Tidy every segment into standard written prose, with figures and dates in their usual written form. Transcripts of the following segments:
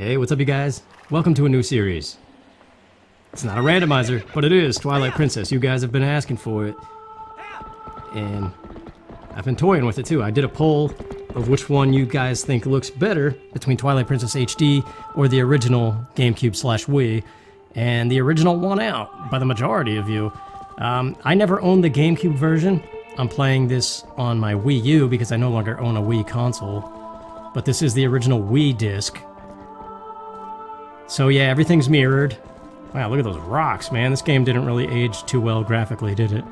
Hey, what's up you guys? Welcome to a new series. It's not a randomizer, but it is Twilight Princess. You guys have been asking for it. And I've been toying with it too. I did a poll of which one you guys think looks better between Twilight Princess HD or the original GameCube/Wii. And the original won out by the majority of you. I never owned the GameCube version. I'm playing this on my Wii U because I no longer own a Wii console. But this is the original Wii disc. So yeah, everything's mirrored. Wow, look at those rocks, man. This game didn't really age too well graphically, did it?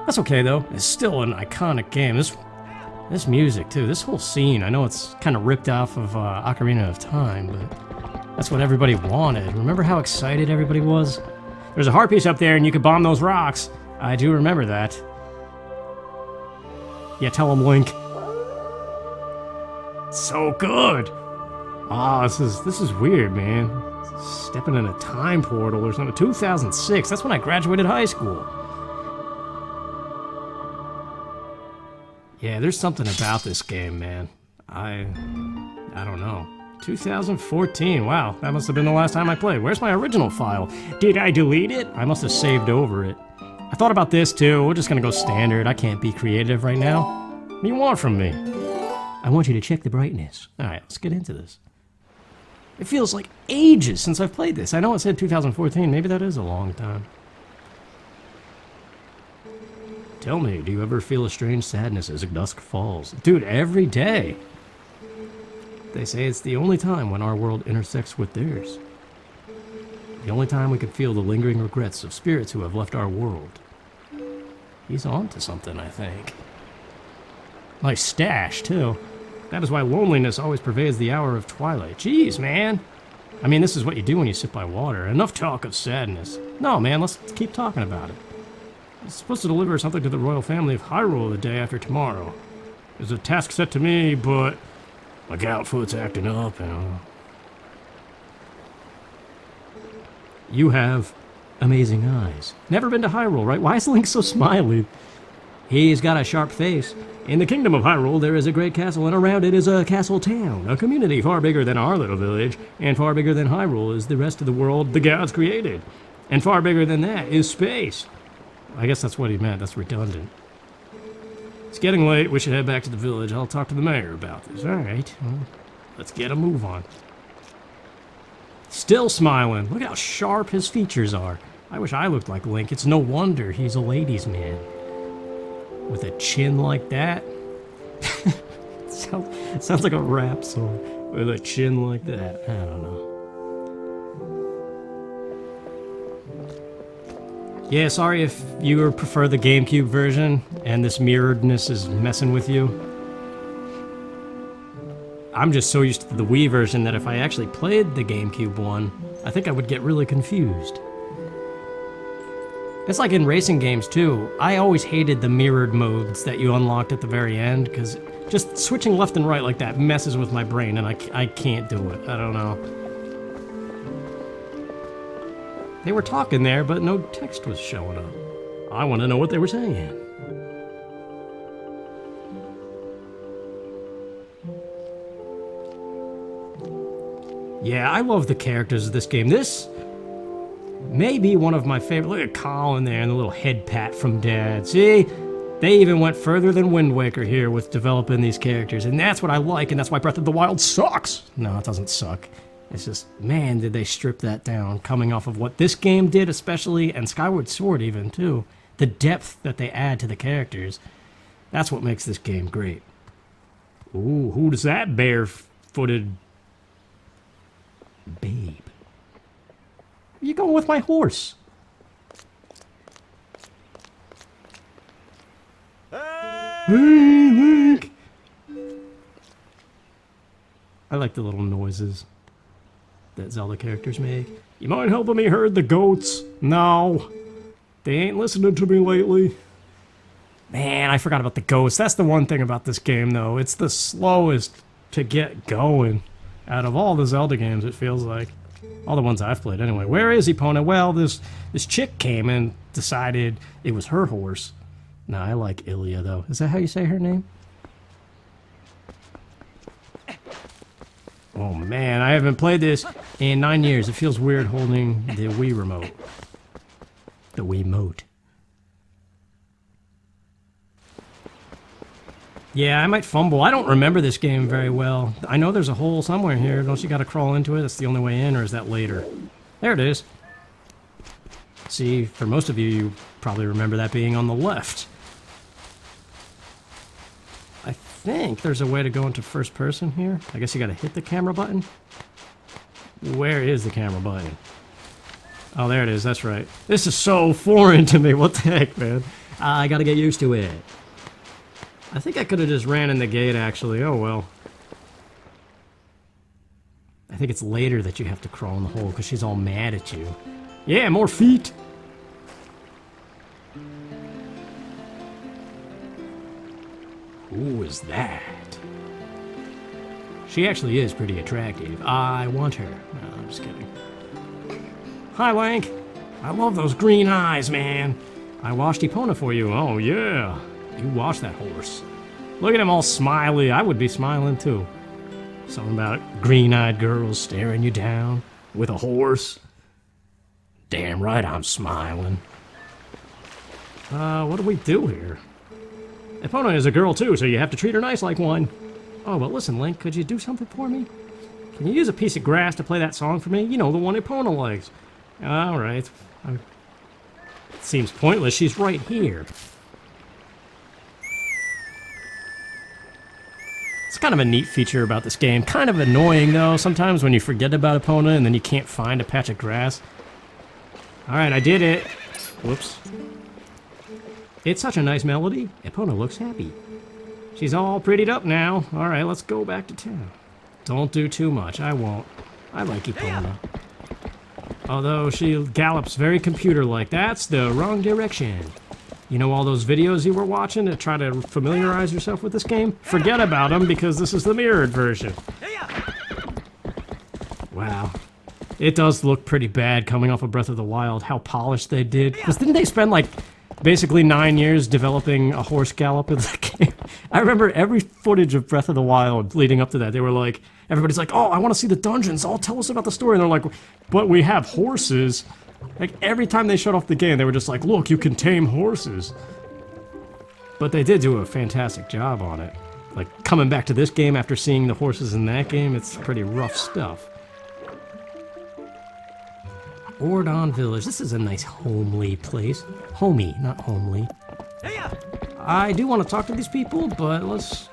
That's okay, though. It's still an iconic game. This music, too. This whole scene. I know it's kind of ripped off of Ocarina of Time, but that's what everybody wanted. Remember how excited everybody was? There's a heart piece up there, and you could bomb those rocks. I do remember that. Yeah, tell him, Link. So good! Ah, this is weird, man. Stepping in a time portal or something. 2006, that's when I graduated high school. Yeah, there's something about this game, man. I don't know. 2014, wow, that must have been the last time I played. Where's my original file? Did I delete it? I must have saved over it. I thought about this too. We're just gonna go standard. I can't be creative right now. What do you want from me? I want you to check the brightness. Alright, let's get into this. It feels like ages since I've played this. I know it said 2014. Maybe that is a long time. Tell me, do you ever feel a strange sadness as dusk falls? Dude, every day. They say it's the only time when our world intersects with theirs. The only time we can feel the lingering regrets of spirits who have left our world. He's on to something, I think. Nice stash, too. That is why loneliness always pervades the hour of twilight. Jeez, man. I mean, this is what you do when you sit by water. Enough talk of sadness. No, man, let's keep talking about it. I'm supposed to deliver something to the royal family of Hyrule the day after tomorrow. There's a task set to me, but my goutfoot's acting up, and You have amazing eyes. Never been to Hyrule, right? Why is Link so smiley? He's got a sharp face. In the kingdom of Hyrule, there is a great castle, and around it is a castle town. A community far bigger than our little village, and far bigger than Hyrule is the rest of the world the gods created. And far bigger than that is space. I guess that's what he meant. That's redundant. It's getting late. We should head back to the village. I'll talk to the mayor about this. All right. Well, let's get a move on. Still smiling. Look how sharp his features are. I wish I looked like Link. It's no wonder he's a ladies' man. With a chin like that? Sounds like a rap song. With a chin like that. I don't know. Yeah, sorry if you prefer the GameCube version and this mirroredness is messing with you. I'm just so used to the Wii version that if I actually played the GameCube one, I think I would get really confused. It's like in racing games too. I always hated the mirrored modes that you unlocked at the very end, because just switching left and right like that messes with my brain, and I can't do it. I don't know. They were talking there, but no text was showing up. I want to know what they were saying. Yeah, I love the characters of this game. This may be one of my favorite. Look at Colin there and the little head pat from Dad. See? They even went further than Wind Waker here with developing these characters. And that's what I like, and that's why Breath of the Wild sucks. No, it doesn't suck. It's just, man, did they strip that down. Coming off of what this game did especially, and Skyward Sword even, too. The depth that they add to the characters. That's what makes this game great. Ooh, who's that barefooted babe? Where you going with my horse? Hey, Link! I like the little noises that Zelda characters make. You mind helping me herd the goats? No. They ain't listening to me lately. Man, I forgot about the goats. That's the one thing about this game, though. It's the slowest to get going out of all the Zelda games, it feels like. All the ones I've played, anyway. Where is Epona? Well, this chick came and decided it was her horse. No, I like Ilia, though. Is that how you say her name? Oh man, I haven't played this in 9 years. It feels weird holding the Wii remote. The Wiimote. Yeah, I might fumble. I don't remember this game very well. I know there's a hole somewhere here. Don't you gotta crawl into it? That's the only way in, or is that later? There it is. See, for most of you, you probably remember that being on the left. I think there's a way to go into first person here. I guess you gotta hit the camera button. Where is the camera button? Oh, there it is. That's right. This is so foreign to me. What the heck, man? I gotta get used to it. I think I could have just ran in the gate, actually. Oh, well. I think it's later that you have to crawl in the hole because she's all mad at you. Yeah, more feet! Who is that? She actually is pretty attractive. I want her. No, I'm just kidding. Hi, Link. I love those green eyes, man. I washed Epona for you. Oh, yeah. You washed that horse. Look at him all smiley. I would be smiling, too. Something about green-eyed girls staring you down with a horse. Damn right I'm smiling. What do we do here? Epona is a girl, too, so you have to treat her nice like one. Oh, but listen, Link, could you do something for me? Can you use a piece of grass to play that song for me? You know, the one Epona likes. All right. It seems pointless. She's right here. It's kind of a neat feature about this game. Kind of annoying, though, sometimes when you forget about Epona and then you can't find a patch of grass. Alright, I did it. Whoops. It's such a nice melody. Epona looks happy. She's all prettied up now. Alright, let's go back to town. Don't do too much. I won't. I like Epona. Although she gallops very computer-like. That's the wrong direction. You know all those videos you were watching to try to familiarize yourself with this game? Forget about them because this is the mirrored version. Wow. It does look pretty bad coming off of Breath of the Wild, how polished they did. Because didn't they spend like basically 9 years developing a horse gallop in the game? I remember every footage of Breath of the Wild leading up to that. They were like, everybody's like, oh, I want to see the dungeons. Oh, tell us about the story. And they're like, but we have horses. Like, every time they shut off the game, they were just like, look, you can tame horses. But they did do a fantastic job on it. Like, coming back to this game after seeing the horses in that game, it's pretty rough stuff. Ordon Village. This is a nice homely place. Homey, not homely. I do want to talk to these people, but let's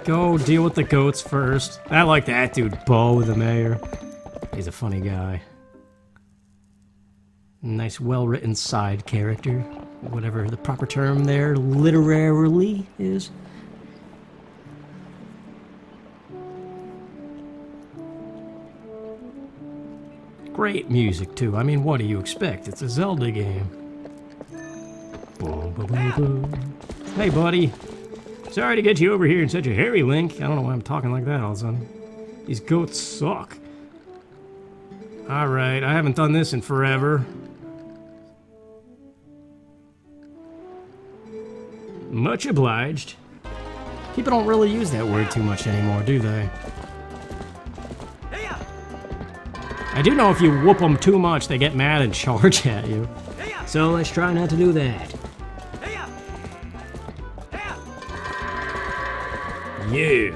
go deal with the goats first. I like that dude, Bo, the mayor. He's a funny guy. Nice, well-written side character. Whatever the proper term there literarily is. Great music, too. I mean, what do you expect? It's a Zelda game. Boom, boom, boom, boom. Hey, buddy. Sorry to get you over here in such a hurry, Link. I don't know why I'm talking like that all of a sudden. These goats suck. Alright, I haven't done this in forever. Much obliged. People don't really use that word too much anymore, do they? I do know if you whoop them too much, they get mad and charge at you. So let's try not to do that. Yeah.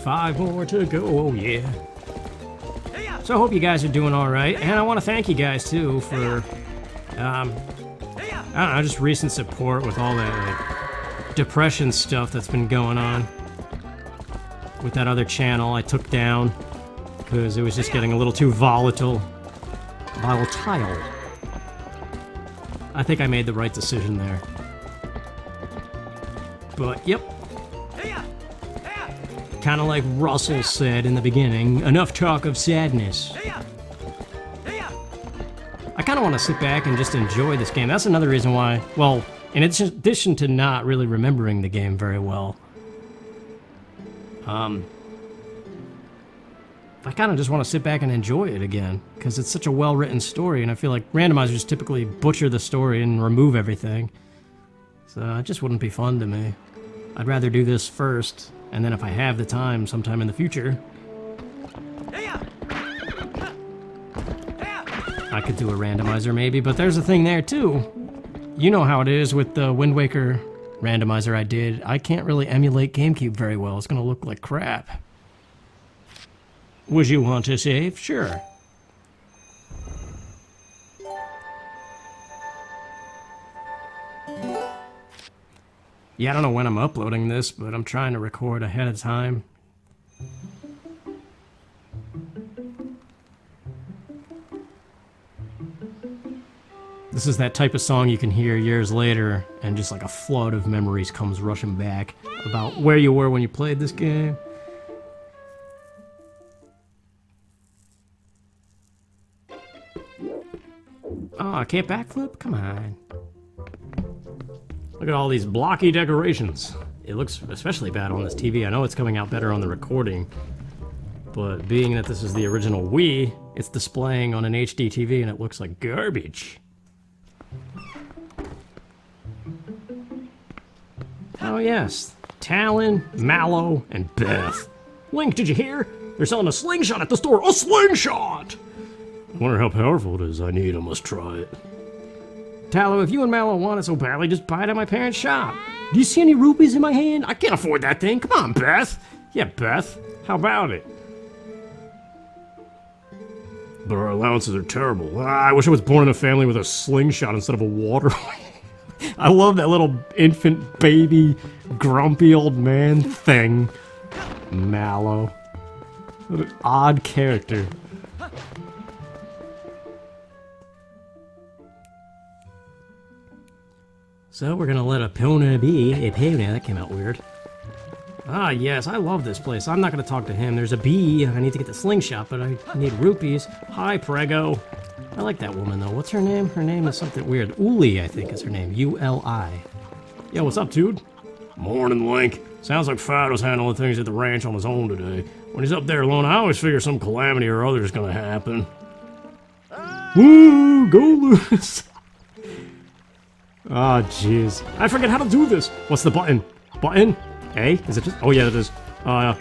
5 more to go, oh yeah. So I hope you guys are doing alright, and I want to thank you guys too for, I don't know, just recent support with all that like, depression stuff that's been going on. With that other channel I took down, because it was just getting a little too volatile. Volatile. I think I made the right decision there. But, yep. Kind of like Russell said in the beginning, enough talk of sadness. I kind of want to sit back and just enjoy this game. That's another reason why, well, in addition to not really remembering the game very well, I kind of just want to sit back and enjoy it again, because it's such a well-written story, and I feel like randomizers typically butcher the story and remove everything. So it just wouldn't be fun to me. I'd rather do this first, And then if I have the time sometime in the future, I could do a randomizer maybe, but there's a thing there too. You know how it is with the Wind Waker randomizer I did. I can't really emulate GameCube very well. It's gonna look like crap. Would you want to save? Sure. Yeah, I don't know when I'm uploading this, but I'm trying to record ahead of time. This is that type of song you can hear years later, and just like a flood of memories comes rushing back about where you were when you played this game. Oh, I can't backflip? Come on. Look at all these blocky decorations. It looks especially bad on this TV. I know it's coming out better on the recording, but being that this is the original Wii, it's displaying on an HD TV and it looks like garbage. Oh yes, Talon, Mallow, and Beth. Link, did you hear? They're selling a slingshot at the store. A slingshot! I wonder how powerful it is. I must try it. Tallow, if you and Mallow want it so badly, just buy it at my parents' shop. Do you see any rupees in my hand? I can't afford that thing. Come on, Beth. Yeah, Beth. How about it? But our allowances are terrible. I wish I was born in a family with a slingshot instead of a water. I love that little infant baby grumpy old man thing. Mallow. What an odd character. So we're gonna let Epona be. Epona, that came out weird. Ah, yes, I love this place. I'm not gonna talk to him. There's a bee. I need to get the slingshot, but I need rupees. Hi, Prego. I like that woman, though. What's her name? Her name is something weird. Uli, I think is her name. U-L-I. Yo, what's up, dude? Morning, Link. Sounds like Fido's handling things at the ranch on his own today. When he's up there alone, I always figure some calamity or other is gonna happen. Woo! Go, Lewis! Ah, oh, jeez. I forget how to do this. What's the button? Button? A? Is it just? Oh, yeah, it is. Yeah,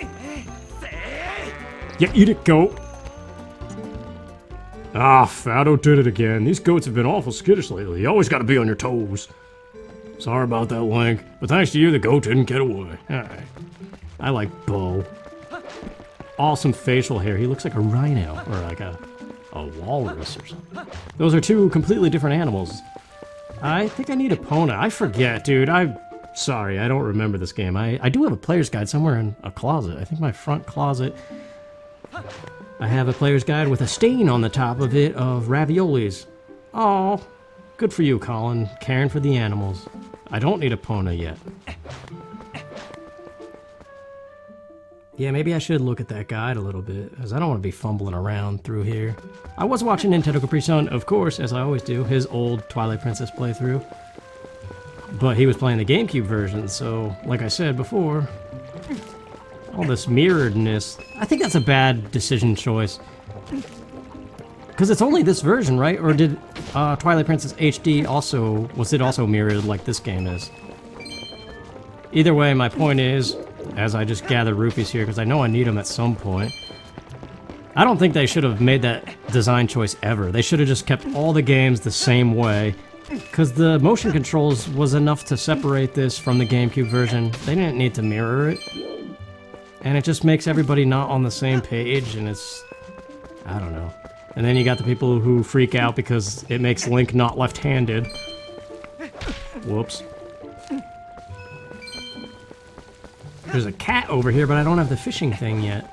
eat it, goat. Ah, Fido did it again. These goats have been awful skittish lately. You always gotta be on your toes. Sorry about that, Link. But thanks to you, the goat didn't get away. Alright. I like Bo. Awesome facial hair. He looks like a rhino. Or like a walrus or something. Those are two completely different animals. I think I need Epona. I forget, dude. I'm sorry, I don't remember this game. I do have a player's guide somewhere in a closet. I think my front closet. I have a player's guide with a stain on the top of it of raviolis. Oh, good for you, Colin. Caring for the animals. I don't need Epona yet. Yeah, maybe I should look at that guide a little bit, as I don't want to be fumbling around through here. I was watching Nintendo Capri Sun, of course, as I always do, his old Twilight Princess playthrough. But he was playing the GameCube version, so, like I said before, all this mirroredness, I think that's a bad decision choice. Because it's only this version, right? Or did Twilight Princess HD also, was it also mirrored like this game is? Either way, my point is, as I just gather rupees here, because I know I need them at some point. I don't think they should have made that design choice ever. They should have just kept all the games the same way, because the motion controls was enough to separate this from the GameCube version. They didn't need to mirror it. And it just makes everybody not on the same page, and it's... I don't know. And then you got the people who freak out because it makes Link not left-handed. Whoops. There's a cat over here, but I don't have the fishing thing yet.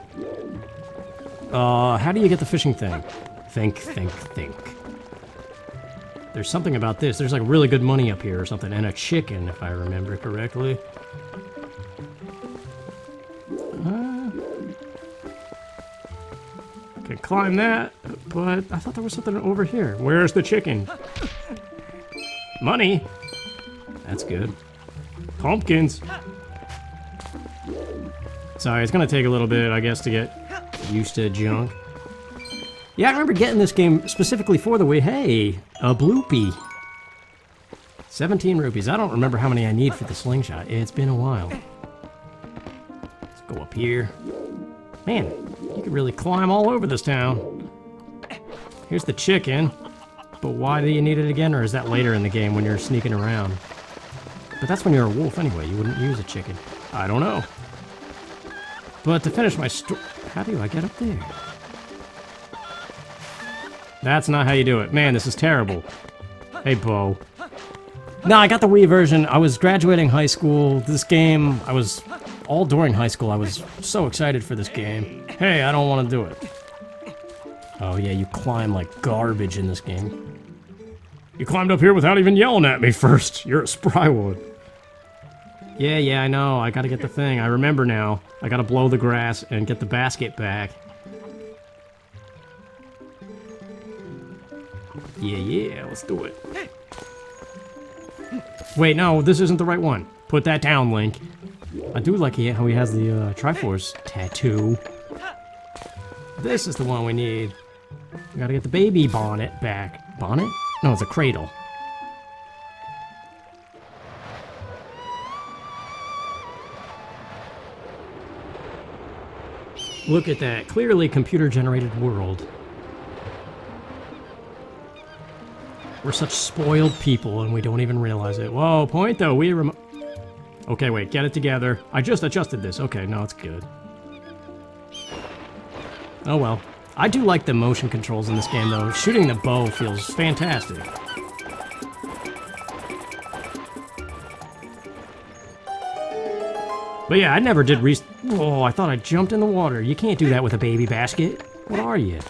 How do you get the fishing thing? Think. There's something about this. There's like really good money up here or something, and a chicken, if I remember correctly. Can climb that, but I thought there was something over here. Where's the chicken? Money. That's good. Pumpkins. Sorry, it's gonna take a little bit, I guess, to get used to junk. Yeah, I remember getting this game specifically for the Wii. Hey, a bloopy. 17 rupees. I don't remember how many I need for the slingshot. It's been a while. up here. Man, you could really climb all over this town. Here's the chicken. But why do you need it again? Or is that later in the game when you're sneaking around? But that's when you're a wolf anyway. You wouldn't use a chicken. I don't know. But to finish my story... How do I get up there? That's not how you do it. Man, this is terrible. Hey, Bo. No, I got the Wii version. I was graduating high school. This game, all during high school, I was so excited for this game. Hey, I don't want to do it. Oh yeah, you climb like garbage in this game. You climbed up here without even yelling at me first. You're a spry one. Yeah, I know. I gotta get the thing. I remember now. I gotta blow the grass and get the basket back. Yeah, let's do it. Wait, no, this isn't the right one. Put that down, Link. I do like how he has the Triforce tattoo. This is the one we need. We gotta get the baby bonnet back. Bonnet? No, it's a cradle. Look at that. Clearly computer-generated world. We're such spoiled people and we don't even realize it. Whoa, point though. Okay, wait. Get it together. I just adjusted this. Okay, no, it's good. Oh well. I do like the motion controls in this game, though. Shooting the bow feels fantastic. But yeah, I never did Oh, I thought I jumped in the water. You can't do that with a baby basket. What are you?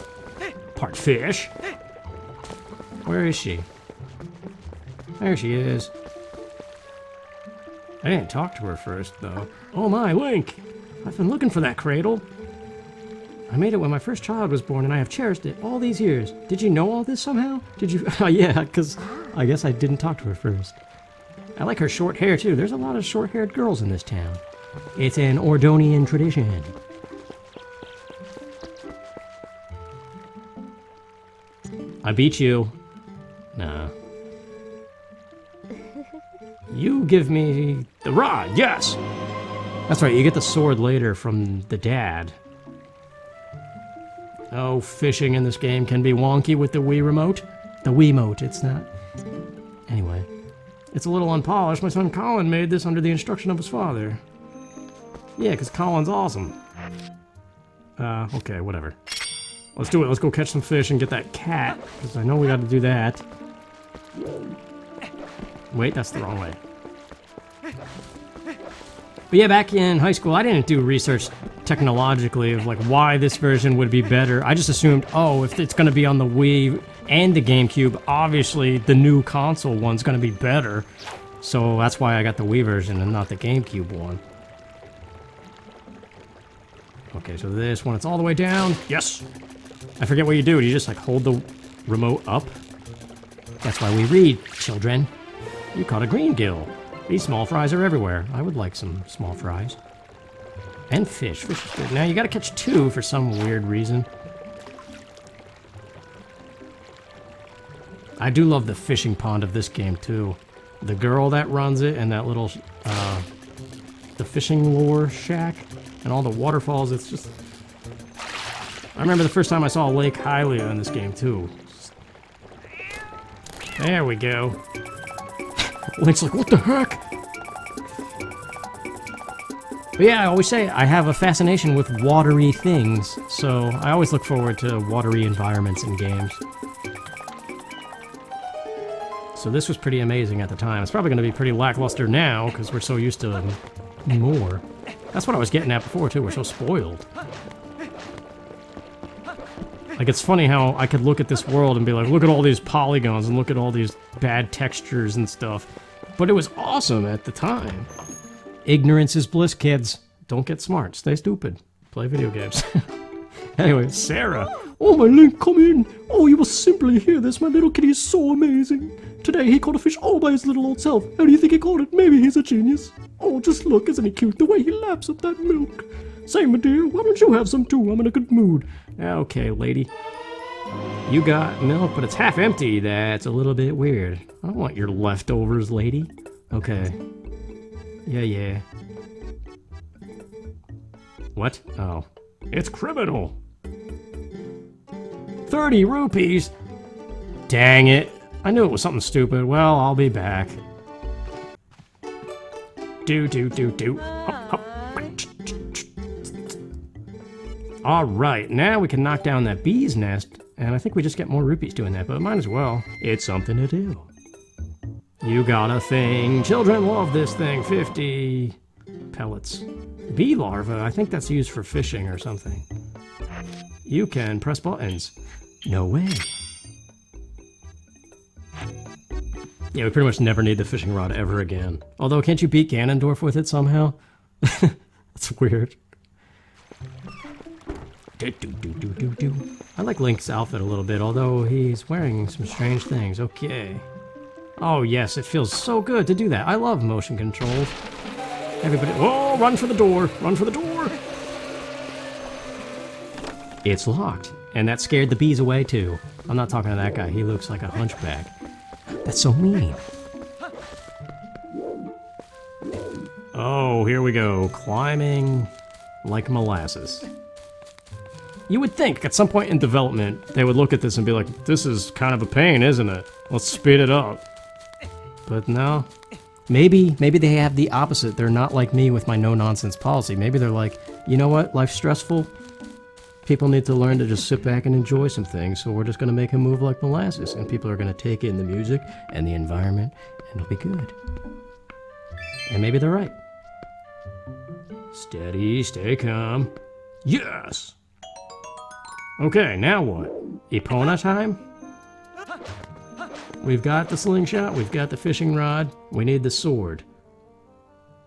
Part fish? Where is she? There she is. I didn't talk to her first, though. Oh my, Link! I've been looking for that cradle. I made it when my first child was born, and I have cherished it all these years. Did you know all this somehow? Did you? Oh, yeah, because I guess I didn't talk to her first. I like her short hair, too. There's a lot of short-haired girls in this town. It's an Ordonian tradition. I beat you. Nah. You give me the rod, yes! That's right, you get the sword later from the dad. Oh, fishing in this game can be wonky with the Wii remote. The Wiimote, it's not. Anyway. It's a little unpolished. My son Colin made this under the instruction of his father. Yeah, because Colin's awesome. Okay, whatever. Let's do it. Let's go catch some fish and get that cat, because I know we got to do that. Wait, that's the wrong way. But yeah, back in high school, I didn't do research technologically of like why this version would be better. I just assumed, oh, if it's going to be on the Wii and the GameCube, obviously the new console one's going to be better. So that's why I got the Wii version and not the GameCube one. Okay, so this one, it's all the way down. Yes! I forget what you do. Do you just like hold the remote up? That's why we read, children. You caught a green gill. These small fries are everywhere. I would like some small fries. And fish. Fish is good. Now you gotta catch two for some weird reason. I do love the fishing pond of this game too. The girl that runs it and that little, the fishing lure shack and all the waterfalls. It's just... I remember the first time I saw Lake Hylia in this game too. There we go. Link's like, what the heck? But yeah, I always say I have a fascination with watery things, so I always look forward to watery environments in games. So this was pretty amazing at the time. It's probably going to be pretty lackluster now, because we're so used to more. That's what I was getting at before, too. We're so spoiled. Like, it's funny how I could look at this world and be like, look at all these polygons and look at all these bad textures and stuff. But it was awesome at the time. Ignorance is bliss, kids. Don't get smart. Stay stupid. Play video games. Anyway, Sarah. Oh, my Link, come in. Oh, you must simply hear this. My little kitty is so amazing. Today he caught a fish all by his little old self. How do you think he caught it? Maybe he's a genius. Oh, just look. Isn't he cute? The way he laps up that milk. Say, my dear, why don't you have some too? I'm in a good mood. Okay, lady. You got milk, but it's half empty. That's a little bit weird. I don't want your leftovers, lady. Okay. Yeah. What? Oh. It's criminal. 30 rupees? Dang it. I knew it was something stupid. Well, I'll be back. Do. Hop, hop. Alright, now we can knock down that bee's nest, and I think we just get more rupees doing that, but might as well. It's something to do. You got a thing. Children love this thing. 50 pellets. Bee larva, I think that's used for fishing or something. You can press buttons. No way. Yeah, we pretty much never need the fishing rod ever again. Although, can't you beat Ganondorf with it somehow? That's weird. I like Link's outfit a little bit, although he's wearing some strange things. Okay. Oh yes, it feels so good to do that. I love motion controls. Everybody, oh, run for the door! Run for the door! It's locked, and that scared the bees away too. I'm not talking to that guy, he looks like a hunchback. That's so mean. Oh, here we go. Climbing like molasses. You would think at some point in development they would look at this and be like, this is kind of a pain, isn't it? Let's speed it up. But no. Maybe they have the opposite. They're not like me with my no-nonsense policy. Maybe they're like, you know what? Life's stressful. People need to learn to just sit back and enjoy some things, so we're just going to make him move like molasses. And people are going to take in the music and the environment, and it'll be good. And maybe they're right. Steady, stay calm. Yes! Okay, now what? Epona time? We've got the slingshot, we've got the fishing rod, we need the sword.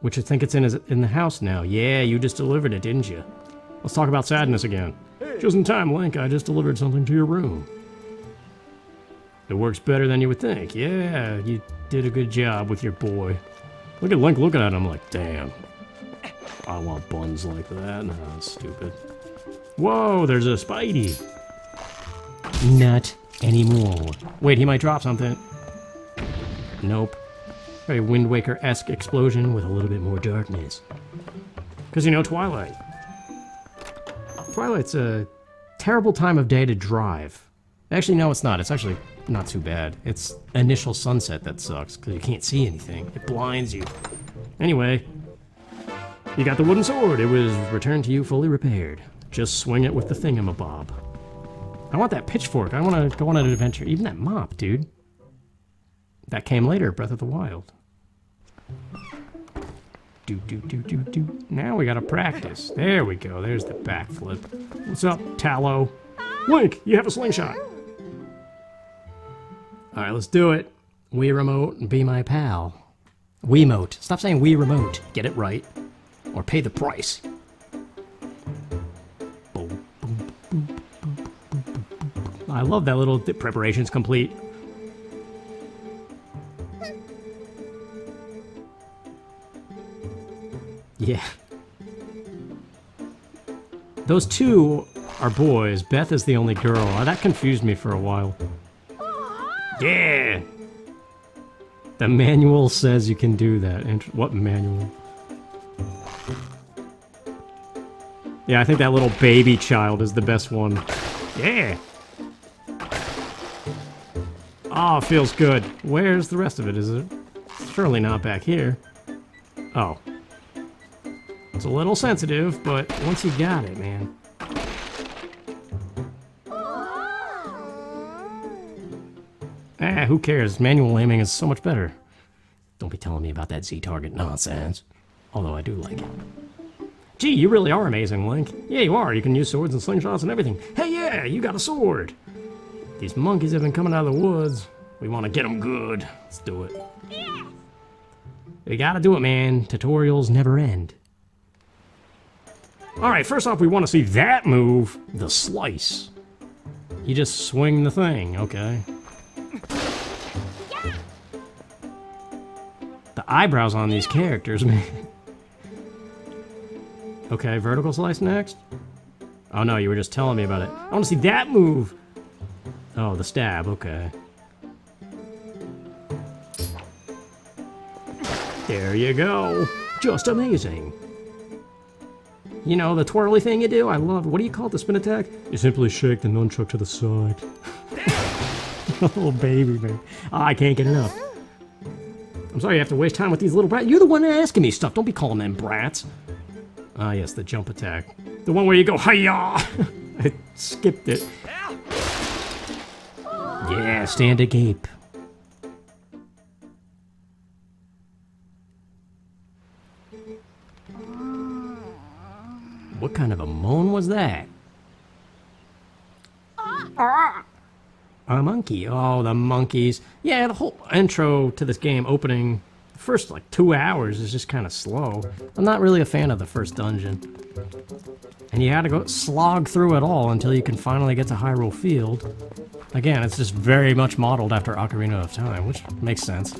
Which I think it's in the house now. Yeah, you just delivered it, didn't you? Let's talk about sadness again. Just in time, Link, I just delivered something to your room. It works better than you would think. Yeah, you did a good job with your boy. Look at Link looking at him like, damn. I want buns like that. No, that's stupid. Whoa, there's a Spidey. Not anymore. Wait, he might drop something. Nope. Very Wind Waker-esque explosion with a little bit more darkness. Because, you know, Twilight. Twilight's a terrible time of day to drive. Actually, no, it's not. It's actually not too bad. It's initial sunset that sucks, because you can't see anything. It blinds you. Anyway, you got the wooden sword. It was returned to you fully repaired. Just swing it with the thingamabob. I want that pitchfork. I want to go on an adventure. Even that mop, dude. That came later, Breath of the Wild. Do. Now we gotta practice. There we go. There's the backflip. What's up, Tallow? Link, you have a slingshot. Alright, let's do it. Wii Remote, be my pal. Wiimote. Stop saying Wii Remote. Get it right. Or pay the price. I love that little preparation's complete. Yeah. Those two are boys. Beth is the only girl. That confused me for a while. Yeah! The manual says you can do that. What manual? Yeah, I think that little baby child is the best one. Yeah! Oh, feels good. Where's the rest of it? Is it? Surely not back here. Oh. It's a little sensitive, but once you got it, man. Who cares? Manual aiming is so much better. Don't be telling me about that Z-target nonsense. Although I do like it. Gee, you really are amazing, Link. Yeah, you are. You can use swords and slingshots and everything. Hey, yeah, you got a sword. These monkeys have been coming out of the woods. We want to get them good. Let's do it. Yeah. We gotta do it, man. Tutorials never end. Alright, first off, we want to see that move. The slice. You just swing the thing, okay. Yeah. The eyebrows on these characters, man. Okay, vertical slice next? Oh no, you were just telling me about it. I want to see that move! Oh, the stab, okay. There you go. Just amazing. You know, the twirly thing you do? I love it. What do you call it, the spin attack? You simply shake the nunchuck to the side. Oh, baby, man. Oh, I can't get enough. I'm sorry you have to waste time with these little brats. You're the one asking me stuff. Don't be calling them brats. Ah, yes, the jump attack. The one where you go, hi-ya! I skipped it. Yeah, stand agape. What kind of a moan was that? A monkey. Oh, the monkeys. Yeah, the whole intro to this game, opening, the first like 2 hours is just kind of slow. I'm not really a fan of the first dungeon. And you had to go slog through it all until you can finally get to Hyrule Field. Again, it's just very much modeled after Ocarina of Time, which makes sense.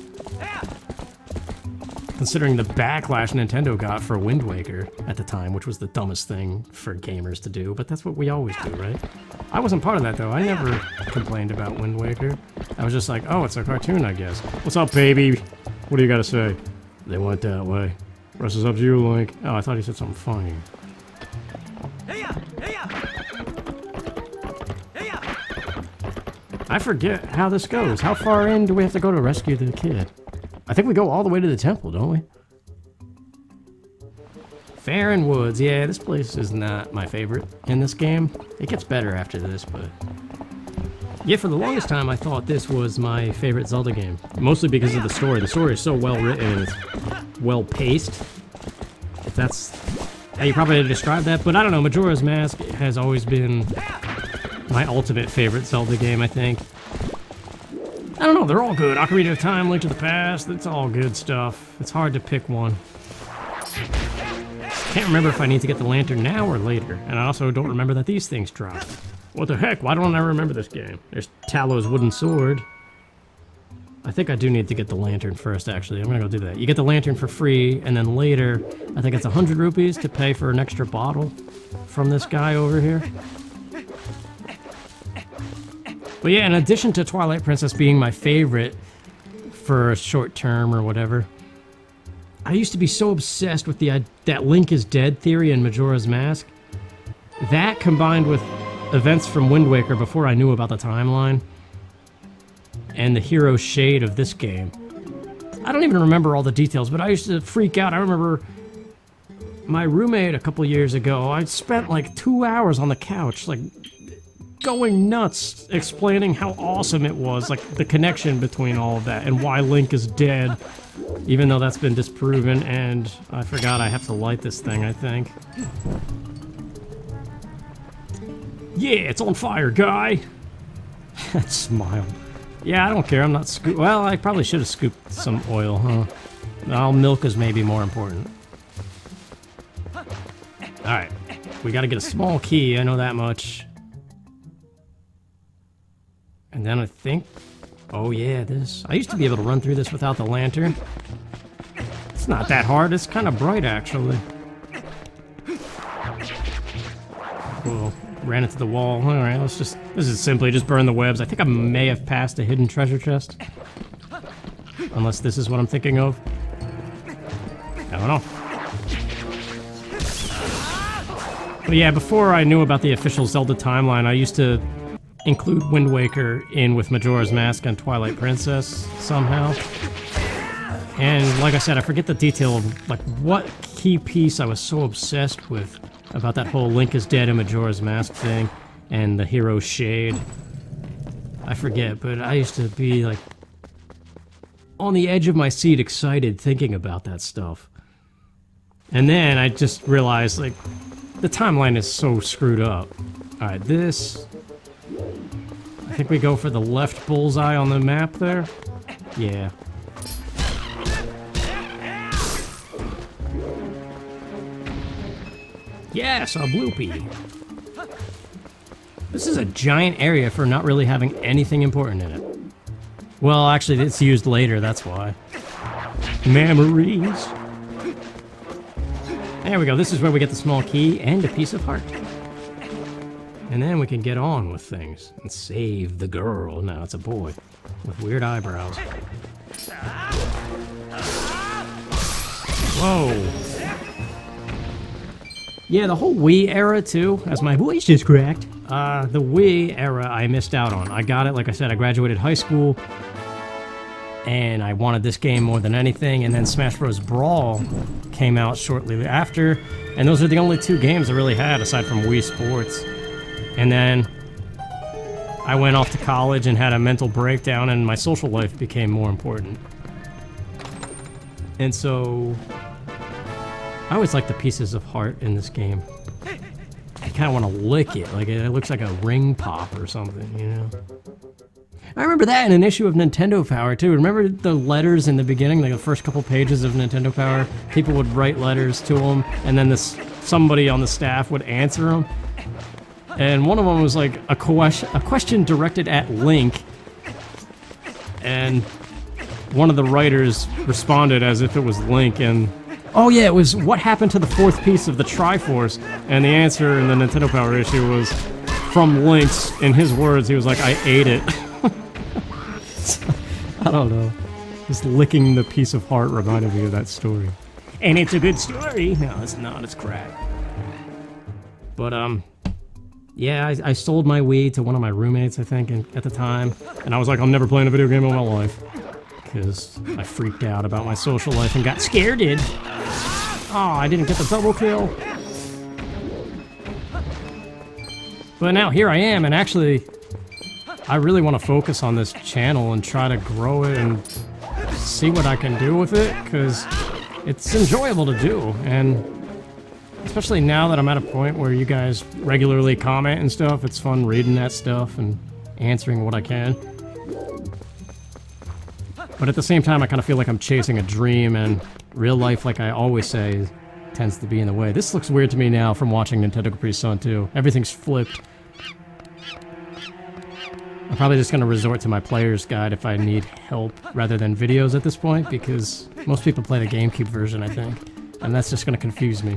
Considering the backlash Nintendo got for Wind Waker at the time, which was the dumbest thing for gamers to do, but that's what we always do, right? I wasn't part of that, though. I never complained about Wind Waker. I was just like, oh, it's a cartoon, I guess. What's up, baby? What do you gotta say? They went that way. Rest is up to you, Link. Oh, I thought he said something funny. I forget how this goes. How far in do we have to go to rescue the kid? I think we go all the way to the temple, don't we? Faron Woods. Yeah, this place is not my favorite in this game. It gets better after this, but... yeah, for the longest time, I thought this was my favorite Zelda game. Mostly because of the story. The story is so well written and it's well paced. If that's how you probably describe that. But I don't know, Majora's Mask has always been my ultimate favorite Zelda game, I think. I don't know, they're all good. Ocarina of Time, Link to the Past, it's all good stuff. It's hard to pick one. Can't remember if I need to get the lantern now or later. And I also don't remember that these things drop. What the heck? Why don't I remember this game? There's Talo's wooden sword. I think I do need to get the lantern first, actually. I'm gonna go do that. You get the lantern for free, and then later, I think it's 100 rupees to pay for an extra bottle from this guy over here. But yeah, in addition to Twilight Princess being my favorite for a short term or whatever, I used to be so obsessed with that Link is dead theory in Majora's Mask. That combined with events from Wind Waker before I knew about the timeline, and the hero shade of this game. I don't even remember all the details, but I used to freak out. I remember my roommate a couple years ago, I spent like 2 hours on the couch, like going nuts, explaining how awesome it was, like the connection between all of that and why Link is dead, even though that's been disproven. And I forgot I have to light this thing, I think. Yeah, it's on fire, guy. That smile. Yeah, I don't care. I'm not well, I probably should have scooped some oil, huh? Well, milk is maybe more important. Alright. We gotta get a small key, I know that much. And then I think... oh yeah, this... I used to be able to run through this without the lantern. It's not that hard. It's kind of bright, actually. Whoa. Ran into the wall. Alright, let's just... this is simply just burn the webs. I think I may have passed a hidden treasure chest. Unless this is what I'm thinking of. I don't know. But yeah, before I knew about the official Zelda timeline, I used to include Wind Waker in with Majora's Mask and Twilight Princess somehow. And like I said, I forget the detail of like what key piece I was so obsessed with about that whole Link is dead and Majora's Mask thing and the hero shade. I forget, but I used to be like on the edge of my seat, excited thinking about that stuff. And then I just realized like the timeline is so screwed up. Alright, this... I think we go for the left bullseye on the map there. Yeah. Yes, a bloopy. This is a giant area for not really having anything important in it. Well, actually, it's used later, that's why. Memories. There we go, this is where we get the small key and a piece of heart. And then we can get on with things and save the girl. No, it's a boy with weird eyebrows. Whoa. Yeah, the whole Wii era too, as my voice is cracked. The Wii era I missed out on. I got it, like I said, I graduated high school, and I wanted this game more than anything, and then Smash Bros. Brawl came out shortly after, and those are the only two games I really had aside from Wii Sports. And then I went off to college and had a mental breakdown, and my social life became more important. And so I always like the pieces of heart in this game. I kind of want to lick it, like it looks like a ring pop or something, you know? I remember that in an issue of Nintendo Power too. Remember the letters in the beginning, like the first couple pages of Nintendo Power? People would write letters to them, and then somebody on the staff would answer them. And one of them was like a question directed at Link, and one of the writers responded as if it was Link, and oh yeah, it was what happened to the fourth piece of the Triforce, and the answer in the Nintendo Power issue was from Link's. In his words, he was like, I ate it. I don't know. Just licking the piece of heart reminded me of that story. And it's a good story. No, it's not. It's crap. But, yeah, I sold my Wii to one of my roommates, I think, at the time. And I was like, I'm never playing a video game in my life. Because I freaked out about my social life and got scared. Oh, I didn't get the double kill. But now here I am, and actually, I really want to focus on this channel and try to grow it and see what I can do with it, because it's enjoyable to do, and especially now that I'm at a point where you guys regularly comment and stuff, it's fun reading that stuff and answering what I can. But at the same time, I kind of feel like I'm chasing a dream, and real life, like I always say, tends to be in the way. This looks weird to me now from watching Nintendo Capri Sun too. Everything's flipped. I'm probably just going to resort to my player's guide if I need help rather than videos at this point, because most people play the GameCube version, I think, and that's just going to confuse me.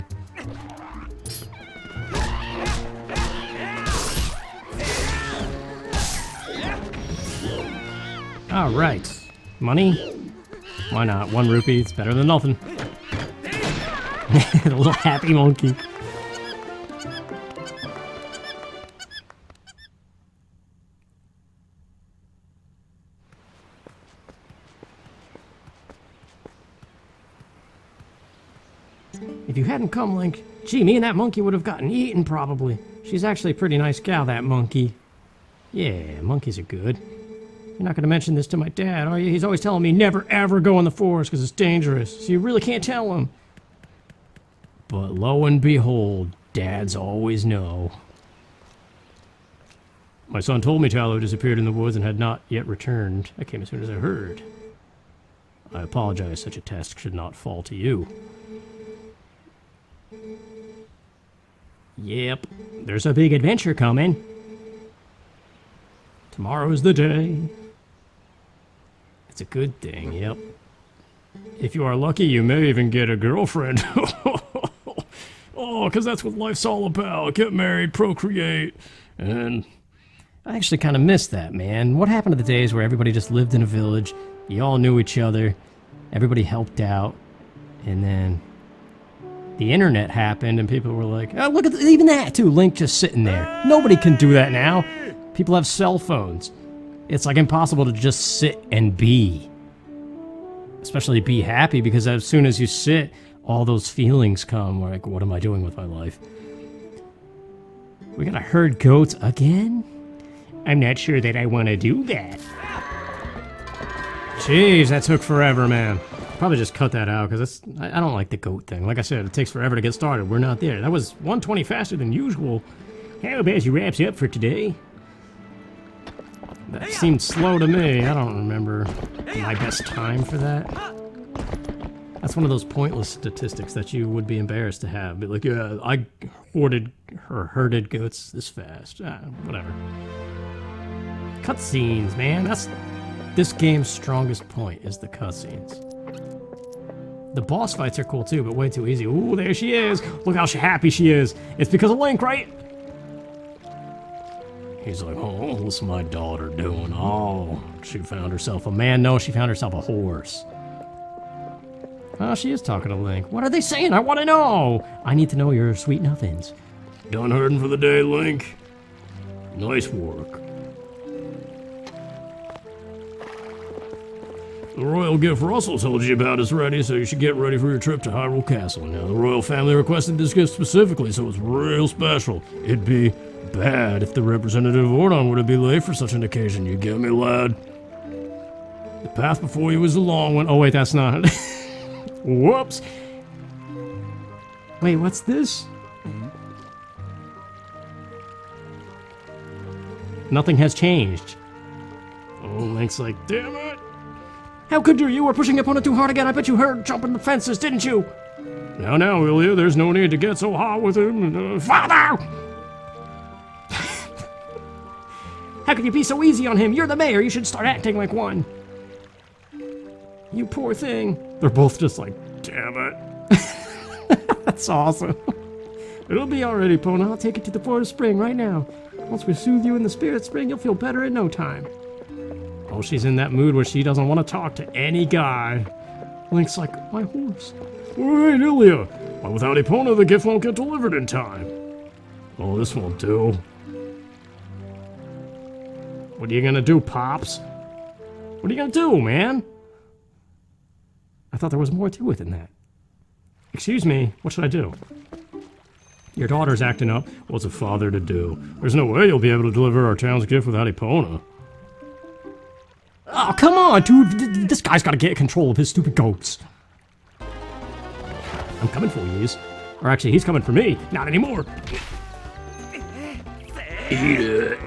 Alright. Money? Why not? 1 rupee, it's better than nothing. The little happy monkey. If you hadn't come, Link, gee, me and that monkey would have gotten eaten, probably. She's actually a pretty nice gal, that monkey. Yeah, monkeys are good. You're not gonna mention this to my dad, are you? He's always telling me never ever go in the forest because it's dangerous, so you really can't tell him. But lo and behold, dads always know. My son told me Tallow disappeared in the woods and had not yet returned. I came as soon as I heard. I apologize, such a task should not fall to you. Yep, there's a big adventure coming. Tomorrow's the day. It's a good thing, yep. If you are lucky, you may even get a girlfriend. Oh, because that's what life's all about. Get married, procreate, and... I actually kind of miss that, man. What happened to the days where everybody just lived in a village, you all knew each other, everybody helped out, and then the internet happened and people were like, oh, look at even that, too, Link just sitting there. Nobody can do that now. People have cell phones. It's like impossible to just sit and be. Especially be happy, because as soon as you sit, all those feelings come, like, what am I doing with my life? We gotta herd goats again? I'm not sure that I want to do that. Jeez, that took forever, man. Probably just cut that out, because I don't like the goat thing. Like I said, it takes forever to get started. We're not there. That was 120 faster than usual. How about you wraps up for today? That seemed slow to me. I don't remember my best time for that. That's one of those pointless statistics that you would be embarrassed to have. But like, yeah, I herded goats this fast. Whatever. Cutscenes, man. That's this game's strongest point, is the cutscenes. The boss fights are cool too, but way too easy. Ooh, there she is. Look how happy she is. It's because of Link, right? He's like, oh, what's my daughter doing? Oh, she found herself a man. No, she found herself a horse. Oh, she is talking to Link. What are they saying? I want to know! I need to know your sweet nothings. Done herding for the day, Link. Nice work. The royal gift Russell told you about is ready, so you should get ready for your trip to Hyrule Castle. Now, the royal family requested this gift specifically, so it's real special. It'd be bad if the representative of Ordon were to be late for such an occasion. You get me, lad? The path before you is a long one. Oh, wait, that's not it. Whoops. Wait, what's this? Nothing has changed. Oh, Link's like, damn it. How could you? You were pushing your opponent too hard again. I bet you heard jumping the fences, didn't you? Now, Ilya, there's no need to get so hot with him. Father! How could you be so easy on him? You're the mayor. You should start acting like one. You poor thing. They're both just like, damn it. That's awesome. It'll be already, Pona. I'll take it to the Forest Spring right now. Once we soothe you in the Spirit Spring, you'll feel better in no time. Oh, she's in that mood where she doesn't want to talk to any guy. Link's like, my horse. Wait, Ilya. Why, without Epona, the gift won't get delivered in time. Oh, this won't do. What are you gonna do, Pops? What are you gonna do, man? I thought there was more to it than that. Excuse me, what should I do? Your daughter's acting up. What's a father to do? There's no way you'll be able to deliver our town's gift without Epona. Oh, come on, dude. This guy's gotta get control of his stupid goats. I'm coming for you, Ys. Or actually, he's coming for me. Not anymore. Eat it.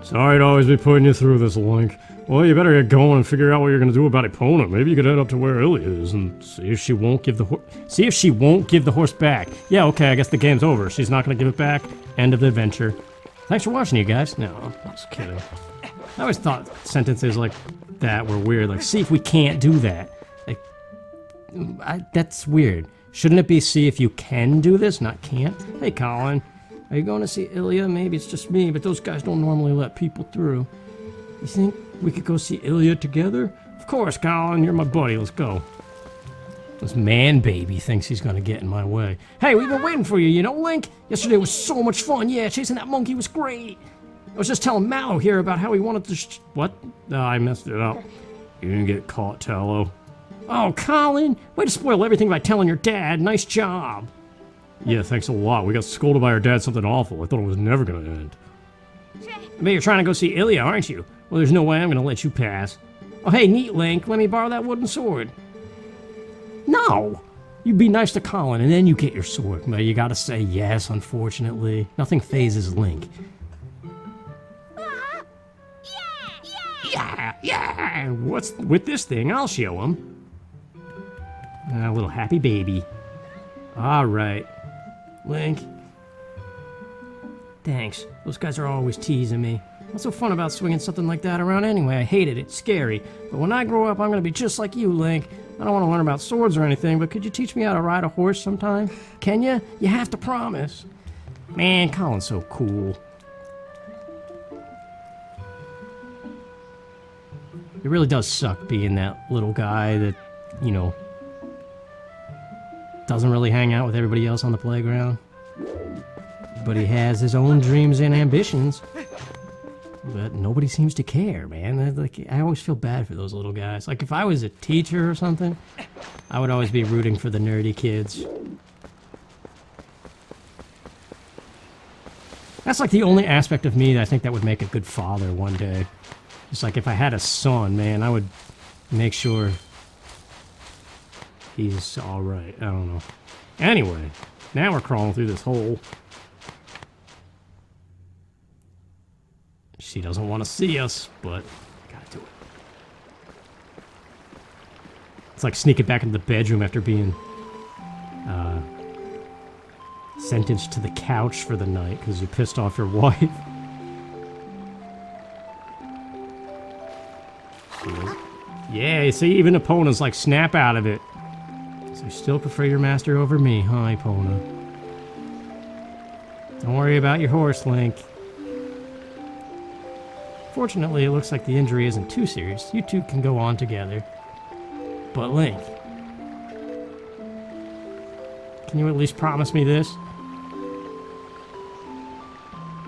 Sorry to always be putting you through this, Link. Well, you better get going and figure out what you're gonna do about Epona. Maybe you could head up to where Ilya is and see if she won't give the horse back. Yeah, okay, I guess the game's over. She's not gonna give it back. End of the adventure. Thanks for watching, you guys. No, I'm just kidding. I always thought sentences like that were weird. Like, see if we can't do that. Like, that's weird. Shouldn't it be see if you can do this, not can't? Hey, Colin. Are you going to see Ilya? Maybe it's just me, but those guys don't normally let people through. You think we could go see Ilya together? Of course, Colin. You're my buddy. Let's go. This man baby thinks he's gonna get in my way. Hey, we've been waiting for you, you know, Link? Yesterday was so much fun. Yeah, chasing that monkey was great. I was just telling Mallow here about how he wanted to what? I messed it up. You didn't get caught, Tallow. Oh, Colin. Way to spoil everything by telling your dad. Nice job. Yeah, thanks a lot. We got scolded by our dad something awful. I thought it was never gonna end. I bet you're trying to go see Ilya, aren't you? Well, there's no way I'm gonna let you pass. Oh, hey, neat, Link. Let me borrow that wooden sword. No! You be nice to Colin, and then you get your sword. But you gotta say yes, unfortunately. Nothing phases Link. Yeah! What's with this thing? I'll show him. A little happy baby. Alright. Link. Thanks. Those guys are always teasing me. What's so fun about swinging something like that around anyway? I hate it. It's scary. But when I grow up, I'm gonna be just like you, Link. I don't want to learn about swords or anything, but could you teach me how to ride a horse sometime? Can ya? You have to promise. Man, Colin's so cool. It really does suck being that little guy that, you know, doesn't really hang out with everybody else on the playground. But he has his own dreams and ambitions. But nobody seems to care, man. Like, I always feel bad for those little guys. Like, if I was a teacher or something, I would always be rooting for the nerdy kids. That's like the only aspect of me that I think that would make a good father one day. It's like if I had a son, man, I would make sure he's alright. I don't know. Anyway, now we're crawling through this hole. She doesn't want to see us, but I gotta do it. It's like sneaking back into the bedroom after being sentenced to the couch for the night because you pissed off your wife. Yeah, you see, even Epona's like, snap out of it. So you still prefer your master over me, huh, Epona? Don't worry about your horse, Link. Fortunately, it looks like the injury isn't too serious. You two can go on together. But Link, can you at least promise me this?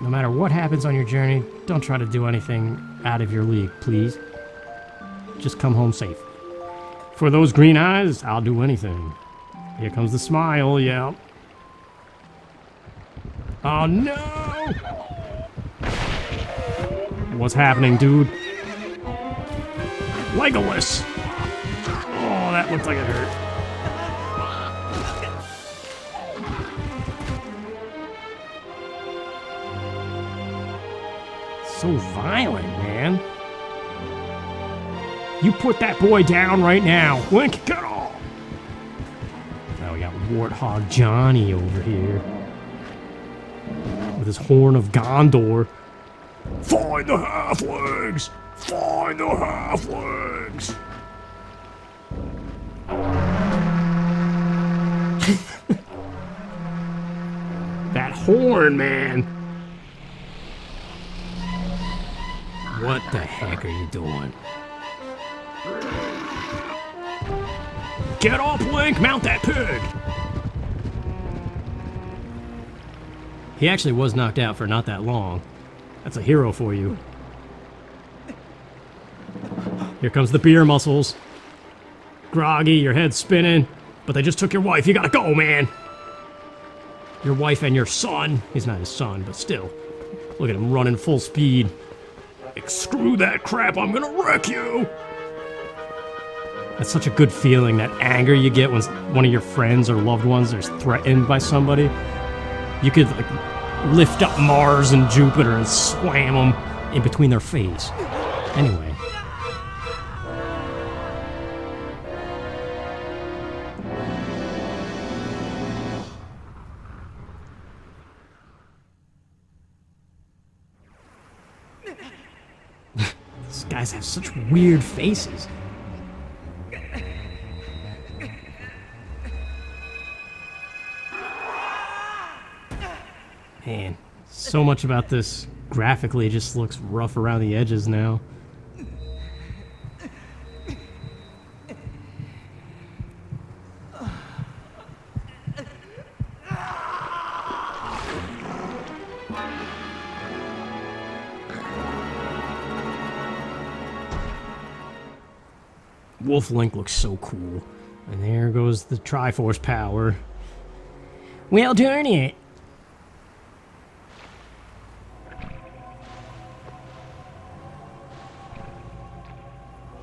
No matter what happens on your journey, don't try to do anything out of your league, please. Just come home safe. For those green eyes, I'll do anything. Here comes the smile, yeah. Oh no! What's happening, dude? Legolas! Oh, that looked like it hurt. So violent, man. You put that boy down right now. Link, get off! Now we got Warthog Johnny over here. With his horn of Gondor. Find the halflings! Find the halflings! That horn, man! What the heck are you doing? Get up, Link! Mount that pig! He actually was knocked out for not that long. That's a hero for you. Here comes the beer muscles. Groggy, your head's spinning. But they just took your wife. You gotta go, man! Your wife and your son. He's not his son, but still. Look at him running full speed. Screw that crap, I'm gonna wreck you! That's such a good feeling, that anger you get when one of your friends or loved ones is threatened by somebody. You could, like, lift up Mars and Jupiter and slam them in between their face. Anyway. These guys have such weird faces. Man, so much about this graphically just looks rough around the edges now. Wolf Link looks so cool. And there goes the Triforce power. Well, darn it!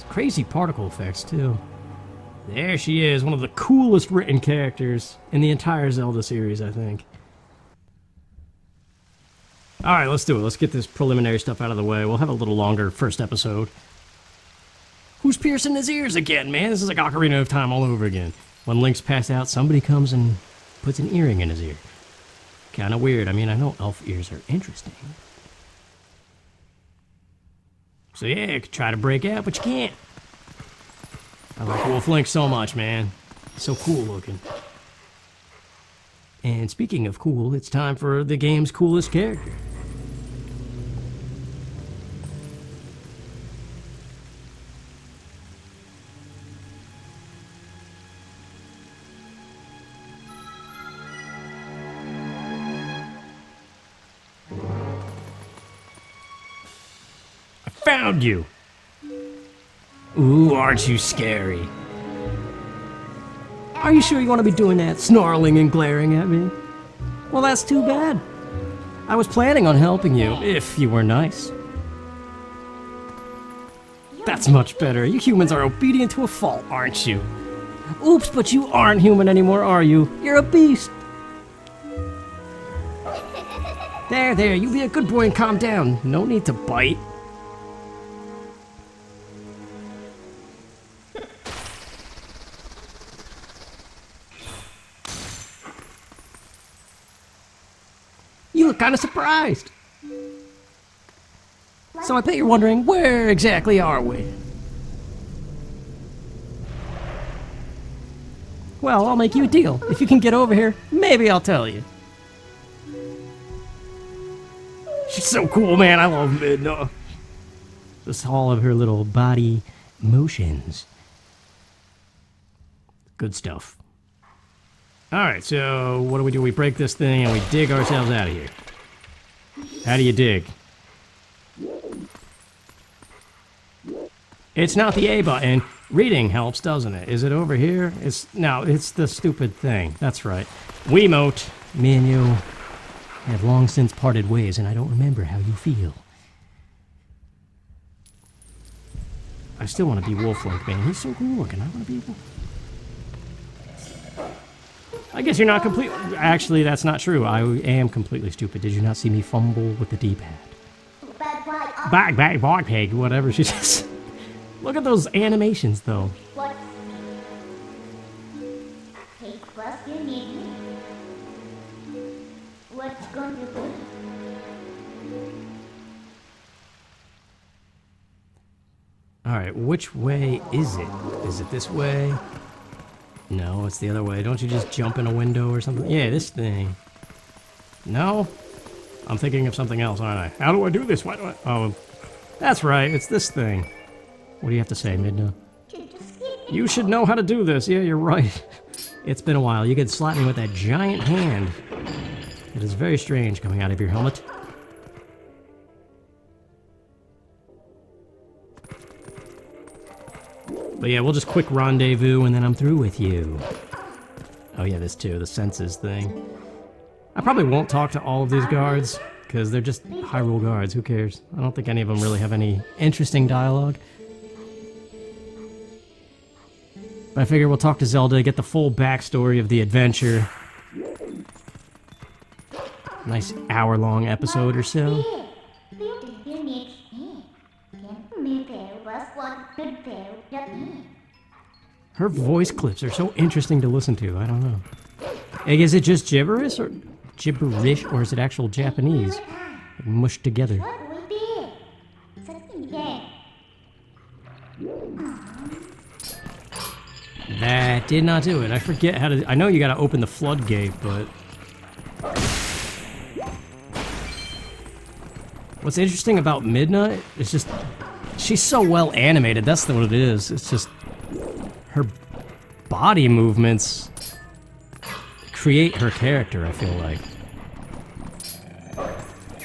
Crazy particle effects, too. There she is, one of the coolest written characters in the entire Zelda series, I think. Alright, let's do it. Let's get this preliminary stuff out of the way. We'll have a little longer first episode. Who's piercing his ears again, man? This is like Ocarina of Time all over again. When Link's passed out, somebody comes and puts an earring in his ear. Kinda weird. I mean, I know elf ears are interesting. So yeah, you could try to break out, but you can't. I like Wolf Link so much, man. So cool looking. And speaking of cool, it's time for the game's coolest character. I found you! Ooh, aren't you scary? Are you sure you want to be doing that, snarling and glaring at me? Well, that's too bad. I was planning on helping you, if you were nice. That's much better. You humans are obedient to a fault, aren't you? Oops, but you aren't human anymore, are you? You're a beast. There, you be a good boy and calm down. No need to bite. You look kind of surprised. So I bet you're wondering, where exactly are we? Well, I'll make you a deal. If you can get over here, maybe I'll tell you. She's so cool, man. I love 'Just all of her little body motions. Good stuff. Alright, so what do? We break this thing and we dig ourselves out of here. How do you dig? It's not the A button. Reading helps, doesn't it? Is it over here? No, it's the stupid thing. That's right. Wiimote. Me and you have long since parted ways, and I don't remember how you feel. I still want to be Wolf-Link, man. He's so cool looking. I want to be Wolf. I guess you're not complete. Actually, that's not true. I am completely stupid. Did you not see me fumble with the D-pad? Back, pig, whatever she says. Look at those animations, though. What's going to be? Alright, which way is it? Is it this way? No, it's the other way. Don't you just jump in a window or something? Yeah, this thing. No? I'm thinking of something else, aren't I? How do I do this? Why do I... Oh, that's right. It's this thing. What do you have to say, Midna? You should know how to do this. Yeah, you're right. It's been a while. You could slap me with that giant hand. It is very strange coming out of your helmet. But yeah, we'll just quick rendezvous and then I'm through with you. Oh yeah, this too, the senses thing. I probably won't talk to all of these guards, because they're just Hyrule guards, who cares? I don't think any of them really have any interesting dialogue. But I figure we'll talk to Zelda, get the full backstory of the adventure. Nice hour-long episode or so. Her voice clips are so interesting to listen to. I don't know. Like, is it just gibberish, or is it actual Japanese, like, mushed together? That did not do it. I forget how to. I know you got to open the floodgate, but what's interesting about Midna is just she's so well animated. That's what it is. It's just her body movements create her character, I feel like.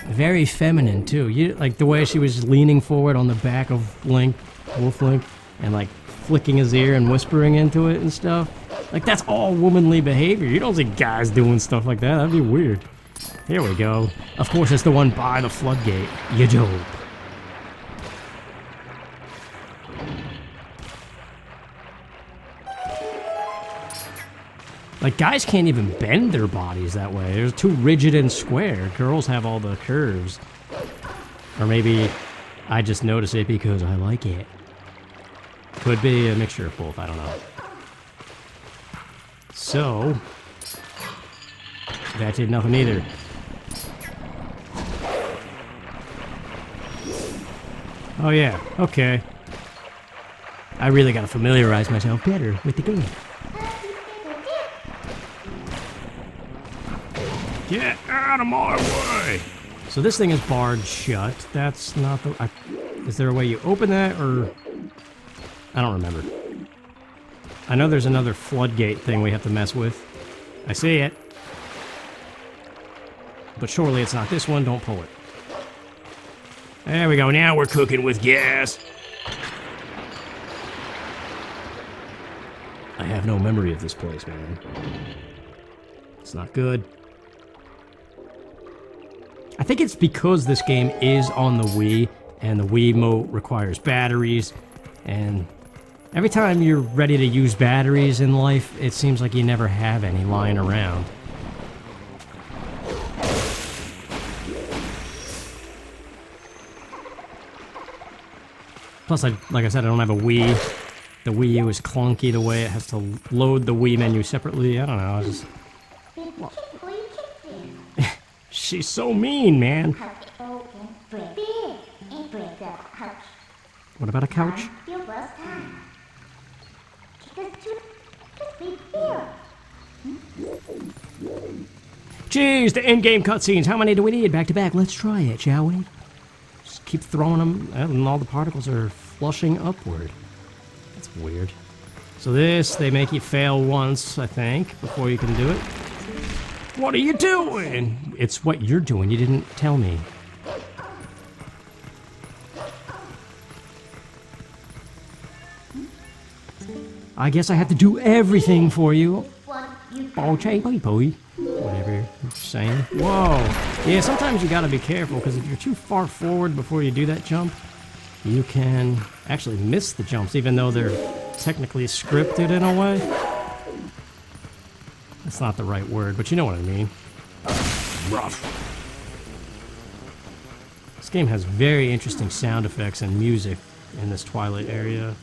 Very feminine, too. Like the way she was leaning forward on the back of Link, Wolf Link, and like flicking his ear and whispering into it and stuff. Like, that's all womanly behavior. You don't see guys doing stuff like that. That'd be weird. Here we go. Of course, it's the one by the floodgate. You dope. Like, guys can't even bend their bodies that way. They're too rigid and square. Girls have all the curves. Or maybe I just notice it because I like it. Could be a mixture of both, I don't know. So, that did nothing either. Oh yeah, okay. I really gotta familiarize myself better with the game. Get out of my way! So this thing is barred shut. That's not the... is there a way you open that, or... I don't remember. I know there's another floodgate thing we have to mess with. I see it. But surely it's not this one. Don't pull it. There we go. Now we're cooking with gas. I have no memory of this place, man. It's not good. I think it's because this game is on the Wii, and the Wiimote requires batteries, and every time you're ready to use batteries in life, it seems like you never have any lying around. Plus, like I said, I don't have a Wii. The Wii U is clunky the way it has to load the Wii menu separately. I don't know, I just... She's so mean, man. What about a couch? Jeez, the in-game cutscenes. How many do we need? Back to back. Let's try it, shall we? Just keep throwing them, and all the particles are flushing upward. That's weird. So this, they make you fail once, I think, before you can do it. What are you doing? It's what you're doing. You didn't tell me. I guess I have to do everything for you. Whatever you're saying. Whoa. Yeah, sometimes you gotta be careful, because if you're too far forward before you do that jump, you can actually miss the jumps, even though they're technically scripted in a way. That's not the right word, but you know what I mean. Rough. This game has very interesting sound effects and music in this Twilight area.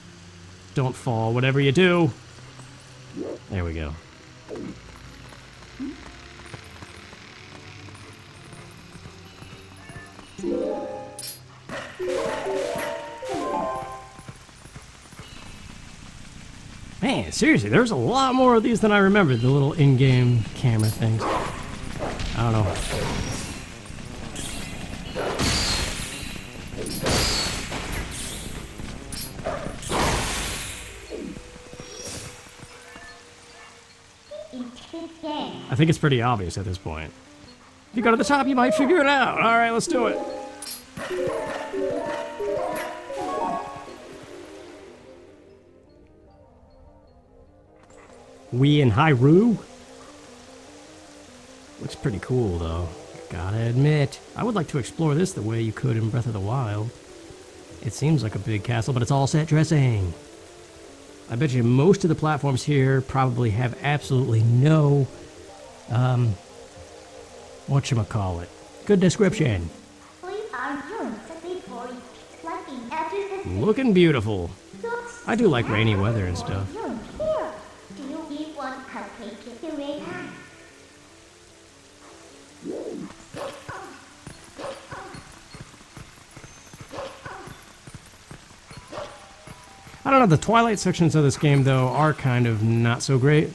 Don't fall, whatever you do. There we go. Man, seriously, there's a lot more of these than I remember, the little in-game camera things. I don't know. I think it's pretty obvious at this point. If you go to the top, you might figure it out. Alright, let's do it. We in Hyrule? Looks pretty cool, though. Gotta admit. I would like to explore this the way you could in Breath of the Wild. It seems like a big castle, but it's all set dressing. I bet you most of the platforms here probably have absolutely no, whatchamacallit. Good description. Looking beautiful. I do like rainy weather and stuff. I don't know, the Twilight sections of this game, though, are kind of not so great.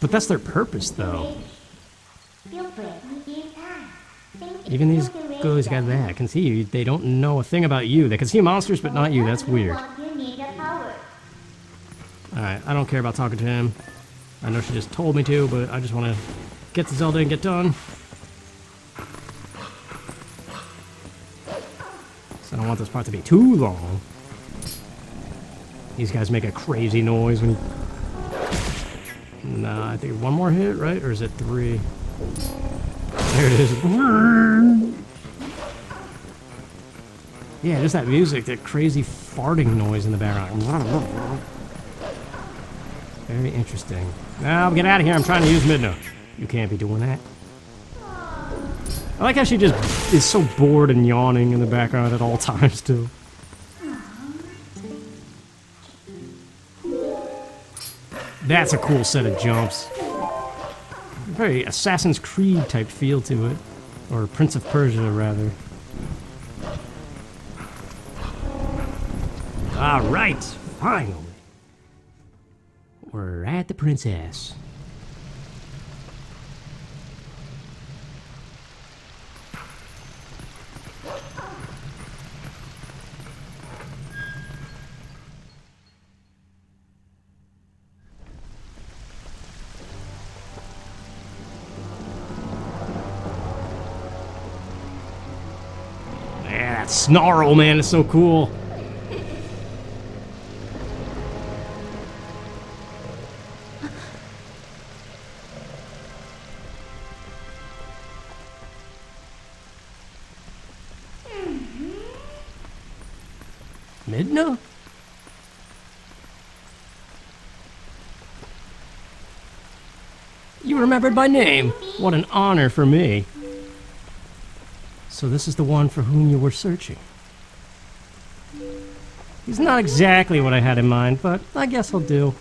But that's their purpose, though. Even these girls got that. I can see you. They don't know a thing about you. They can see monsters, but not you. That's weird. Alright, I don't care about talking to him. I know she just told me to, but I just want to get to Zelda and get done. So I don't want this part to be too long. These guys make a crazy noise when you... Nah, I think one more hit, right? Or is it 3? There it is. Yeah, just that music, that crazy farting noise in the background. Very interesting. Now, get out of here. I'm trying to use Midna. You can't be doing that. I like how she just is so bored and yawning in the background at all times, too. That's a cool set of jumps. Very Assassin's Creed type feel to it. Or Prince of Persia, rather. Alright, finally. We're at the princess. Yeah, that snarl, man, is so cool. Midna? You remembered my name. What an honor for me. So this is the one for whom you were searching. He's not exactly what I had in mind, but I guess I'll do.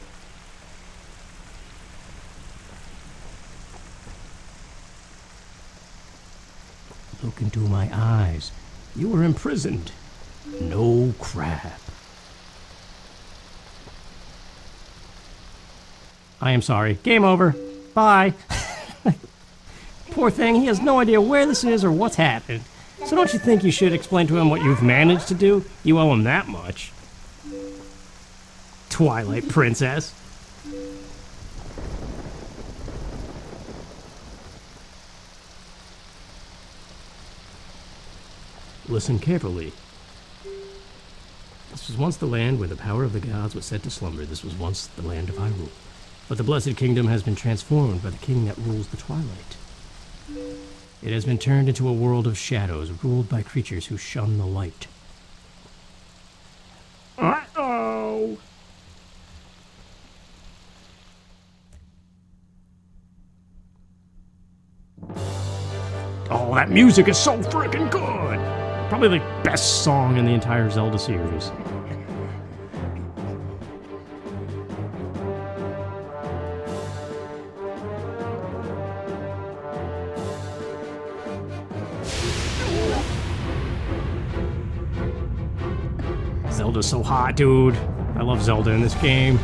Look into my eyes. You were imprisoned. No crap. I am sorry. Game over. Bye. Poor thing, he has no idea where this is or what's happened. So don't you think you should explain to him what you've managed to do? You owe him that much. Twilight Princess. Listen carefully. This was once the land where the power of the gods was set to slumber. This was once the land of Hyrule. But the Blessed Kingdom has been transformed by the king that rules the twilight. It has been turned into a world of shadows, ruled by creatures who shun the light. Uh-oh! Oh, that music is so freaking good! Probably the best song in the entire Zelda series. Zelda's so hot, dude. I love Zelda in this game.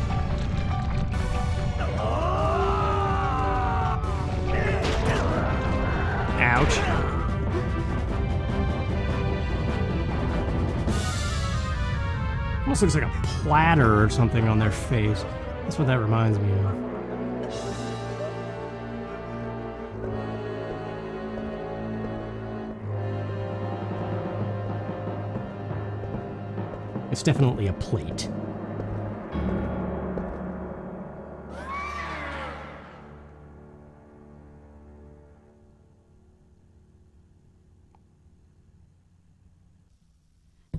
Ouch. Almost looks like a platter or something on their face. That's what that reminds me of. It's definitely a plate.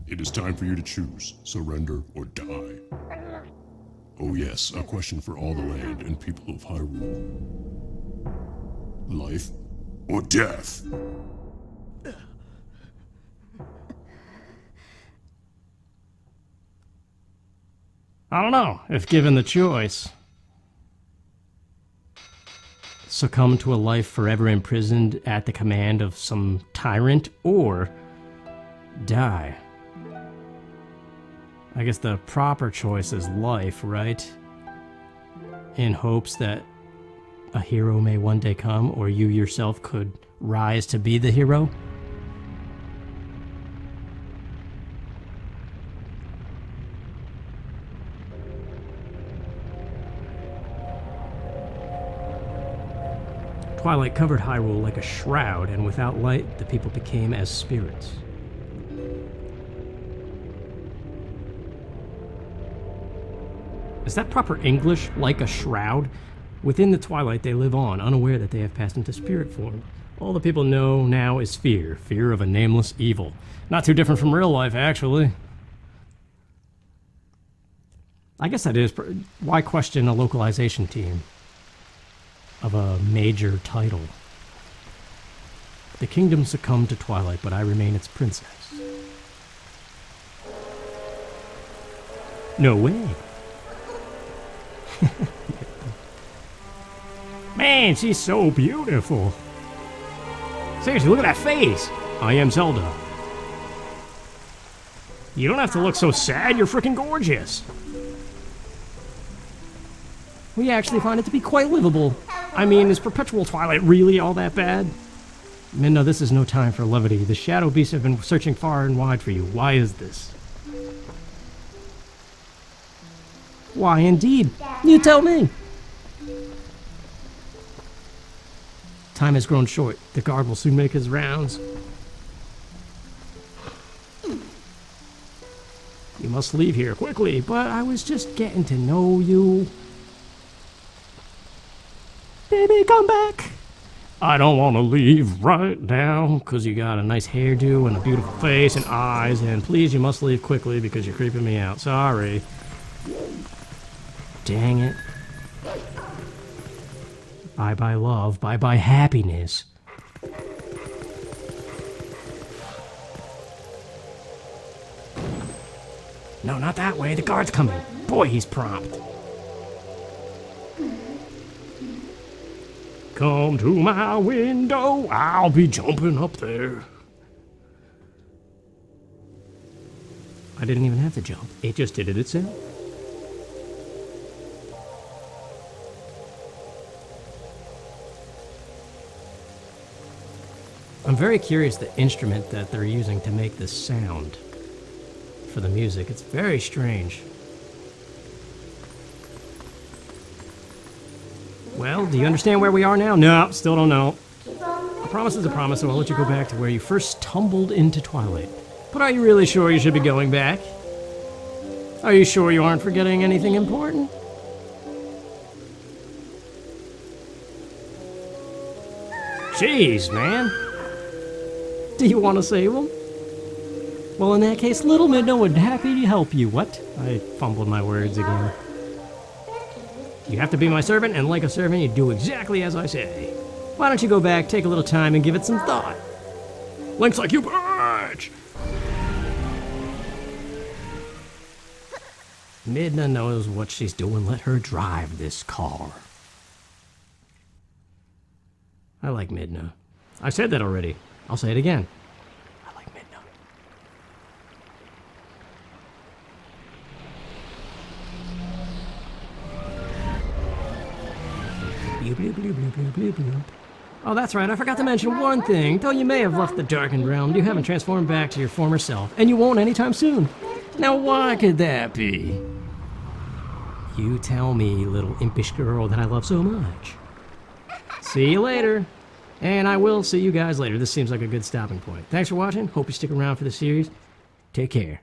It is time for you to choose, surrender or die. Oh yes, a question for all the land and people of Hyrule. Life or death? I don't know, if given the choice. Succumb to a life forever imprisoned at the command of some tyrant, or die. I guess the proper choice is life, right? In hopes that a hero may one day come, or you yourself could rise to be the hero. Twilight covered Hyrule like a shroud, and without light, the people became as spirits. Is that proper English, like a shroud? Within the twilight they live on, unaware that they have passed into spirit form. All the people know now is fear. Fear of a nameless evil. Not too different from real life, actually. I guess that is. Why question a localization team of a major title? The kingdom succumbed to twilight, but I remain its princess. No way. Man, she's so beautiful. Seriously, look at that face. I am Zelda. You don't have to look so sad, you're freaking gorgeous. We actually find it to be quite livable. I mean, is perpetual twilight really all that bad? Minna, this is no time for levity. The shadow beasts have been searching far and wide for you. Why is this? Why indeed? You tell me. Time has grown short. The guard will soon make his rounds. You must leave here quickly, but I was just getting to know you. Baby, come back. I don't want to leave right now, because you got a nice hairdo and a beautiful face and eyes, and please, you must leave quickly because you're creeping me out. Sorry. Dang it. Bye-bye love, bye-bye happiness. No, not that way, the guard's coming. Boy, he's prompt. Come to my window, I'll be jumping up there. I didn't even have to jump, it just did it itself. I'm very curious the instrument that they're using to make this sound for the music. It's very strange. Well, do you understand where we are now? No, still don't know. Keep on. A promise is a promise, so I'll let you go back to where you first tumbled into Twilight. But are you really sure you should be going back? Are you sure you aren't forgetting anything important? Jeez, man. Do you want to save him? Well, in that case, Little Midna would be happy to help you. What? I fumbled my words again. You have to be my servant, and like a servant, you do exactly as I say. Why don't you go back, take a little time, and give it some thought? Link's like, you bitch! Midna knows what she's doing. Let her drive this car. I like Midna. I said that already. I'll say it again. I like Midna. Bloop, bloop, bloop, bloop, bloop, bloop, bloop. Oh, that's right. I forgot to mention one thing. Though you may have left the darkened realm, you haven't transformed back to your former self, and you won't anytime soon. Now, why could that be? You tell me, little impish girl that I love so much. See you later. And I will see you guys later. This seems like a good stopping point. Thanks for watching. Hope you stick around for the series. Take care.